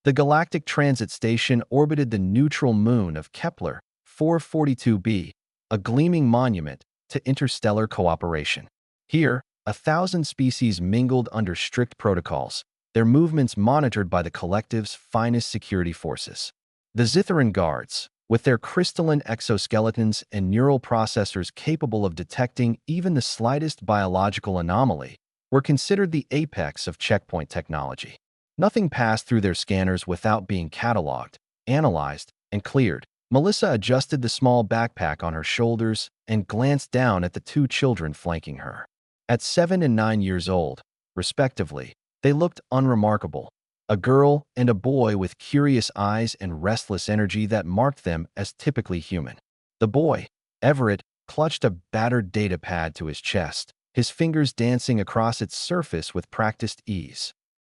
The galactic transit station orbited the neutral moon of Kepler 442b, a gleaming monument to interstellar cooperation. Here, 1,000 species mingled under strict protocols, their movements monitored by the collective's finest security forces. The Zithran guards, with their crystalline exoskeletons and neural processors capable of detecting even the slightest biological anomaly, were considered the apex of checkpoint technology. Nothing passed through their scanners without being cataloged, analyzed, and cleared. Melissa adjusted the small backpack on her shoulders and glanced down at the two children flanking her. At 7 and 9 years old, respectively, they looked unremarkable, a girl and a boy with curious eyes and restless energy that marked them as typically human. The boy, Everett, clutched a battered data pad to his chest, his fingers dancing across its surface with practiced ease.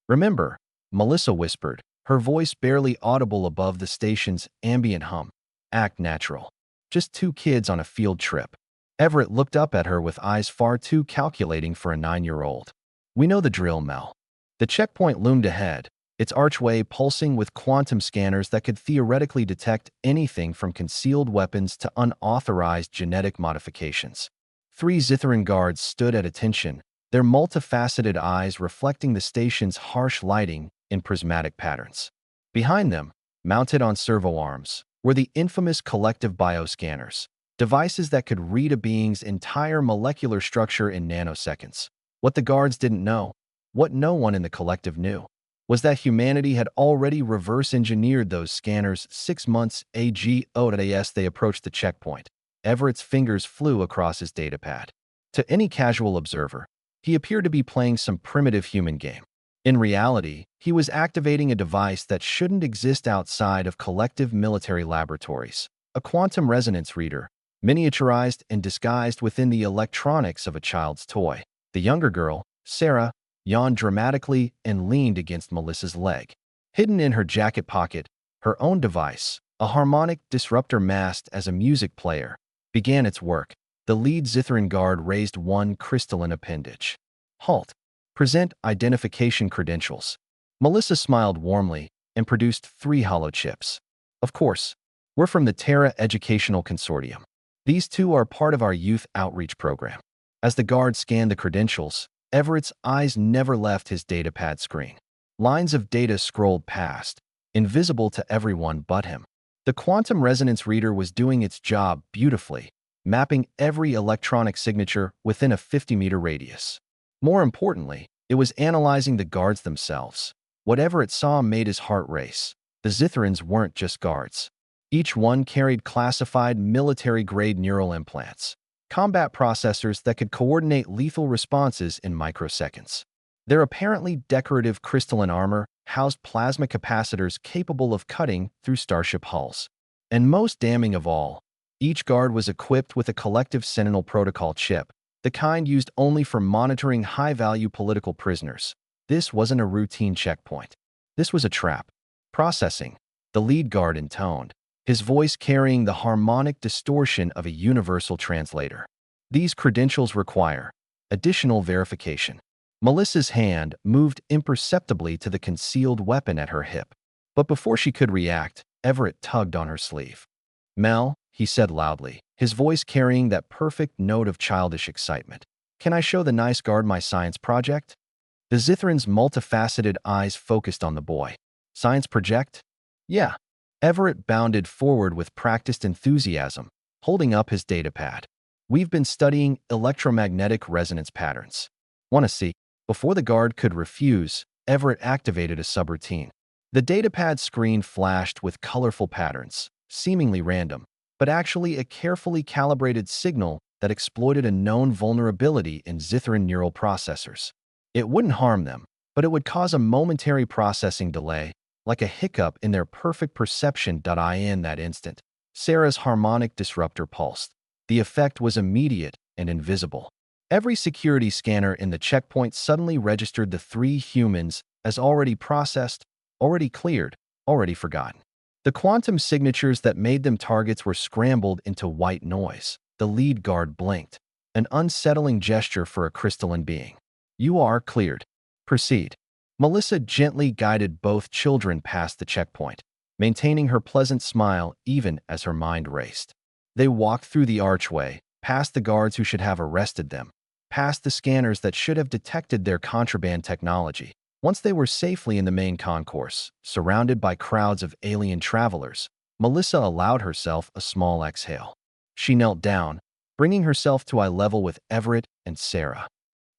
"Remember," Melissa whispered, her voice barely audible above the station's ambient hum. "Act natural. Just two kids on a field trip." Everett looked up at her with eyes far too calculating for a 9-year-old. "We know the drill, Mel." The checkpoint loomed ahead, its archway pulsing with quantum scanners that could theoretically detect anything from concealed weapons to unauthorized genetic modifications. 3 Zithran guards stood at attention, their multifaceted eyes reflecting the station's harsh lighting in prismatic patterns. Behind them, mounted on servo arms, were the infamous collective bioscanners, devices that could read a being's entire molecular structure in nanoseconds. What the guards didn't know, what no one in the collective knew, was that humanity had already reverse-engineered those scanners 6 months ago as they approached the checkpoint. Everett's fingers flew across his datapad. To any casual observer, he appeared to be playing some primitive human game. In reality, he was activating a device that shouldn't exist outside of collective military laboratories, a quantum resonance reader, miniaturized and disguised within the electronics of a child's toy. The younger girl, Sarah, yawned dramatically and leaned against Melissa's leg. Hidden in her jacket pocket, her own device, a harmonic disruptor masked as a music player, began its work. The lead Zithran guard raised one crystalline appendage. "Halt. Present identification credentials." Melissa smiled warmly and produced 3 hollow chips. "Of course, we're from the Terra Educational Consortium. These 2 are part of our youth outreach program." As the guard scanned the credentials, Everett's eyes never left his datapad screen. Lines of data scrolled past, invisible to everyone but him. The quantum resonance reader was doing its job beautifully, mapping every electronic signature within a 50-meter radius. More importantly, it was analyzing the guards themselves. Whatever it saw made his heart race. The Zithrans weren't just guards. Each one carried classified military-grade neural implants, combat processors that could coordinate lethal responses in microseconds. Their apparently decorative crystalline armor housed plasma capacitors capable of cutting through starship hulls. And most damning of all, each guard was equipped with a collective Sentinel protocol chip, the kind used only for monitoring high-value political prisoners. This wasn't a routine checkpoint. This was a trap. "Processing," the lead guard intoned, his voice carrying the harmonic distortion of a universal translator. "These credentials require additional verification." Melissa's hand moved imperceptibly to the concealed weapon at her hip. But before she could react, Everett tugged on her sleeve. "Mel," he said loudly, his voice carrying that perfect note of childish excitement, "can I show the nice guard my science project?" The Zithran's multifaceted eyes focused on the boy. "Science project?" "Yeah." Everett bounded forward with practiced enthusiasm, holding up his datapad. "We've been studying electromagnetic resonance patterns. Want to see?" Before the guard could refuse, Everett activated a subroutine. The datapad screen flashed with colorful patterns, seemingly random, but actually a carefully calibrated signal that exploited a known vulnerability in Zithran neural processors. It wouldn't harm them, but it would cause a momentary processing delay, like a hiccup in their perfect perception. In that instant, Sarah's harmonic disruptor pulsed. The effect was immediate and invisible. Every security scanner in the checkpoint suddenly registered the 3 humans as already processed, already cleared, already forgotten. The quantum signatures that made them targets were scrambled into white noise. The lead guard blinked, an unsettling gesture for a crystalline being. "You are cleared. Proceed." Melissa gently guided both children past the checkpoint, maintaining her pleasant smile even as her mind raced. They walked through the archway, past the guards who should have arrested them, past the scanners that should have detected their contraband technology. Once they were safely in the main concourse, surrounded by crowds of alien travelers, Melissa allowed herself a small exhale. She knelt down, bringing herself to eye level with Everett and Sarah.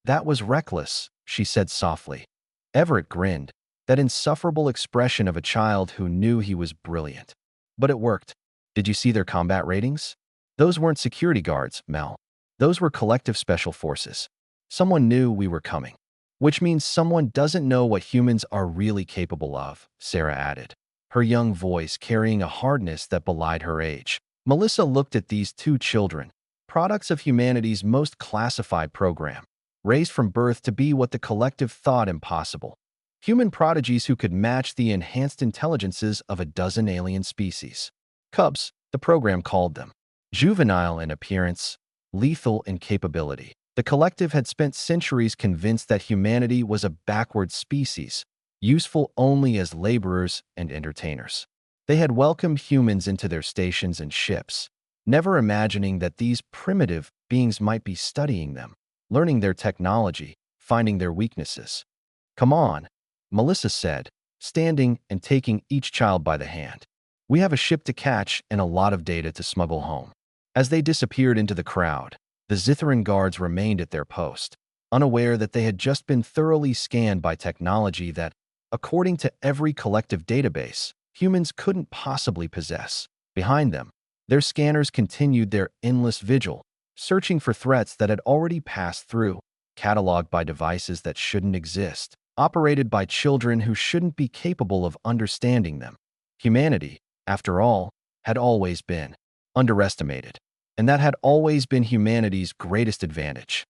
"That was reckless," she said softly. Everett grinned, that insufferable expression of a child who knew he was brilliant. "But it worked. Did you see their combat ratings? Those weren't security guards, Mel. Those were collective special forces. Someone knew we were coming." "Which means someone doesn't know what humans are really capable of," Sarah added, her young voice carrying a hardness that belied her age. Melissa looked at these two children, products of humanity's most classified program, raised from birth to be what the collective thought impossible. Human prodigies who could match the enhanced intelligences of a dozen alien species. Cubs, the program called them. Juvenile in appearance, lethal in capability. The collective had spent centuries convinced that humanity was a backward species, useful only as laborers and entertainers. They had welcomed humans into their stations and ships, never imagining that these primitive beings might be studying them, learning their technology, finding their weaknesses. "Come on," Melissa said, standing and taking each child by the hand. "We have a ship to catch and a lot of data to smuggle home." As they disappeared into the crowd, the Zithran guards remained at their post, unaware that they had just been thoroughly scanned by technology that, according to every collective database, humans couldn't possibly possess. Behind them, their scanners continued their endless vigil, searching for threats that had already passed through, cataloged by devices that shouldn't exist, operated by children who shouldn't be capable of understanding them. Humanity, after all, had always been underestimated, and that had always been humanity's greatest advantage.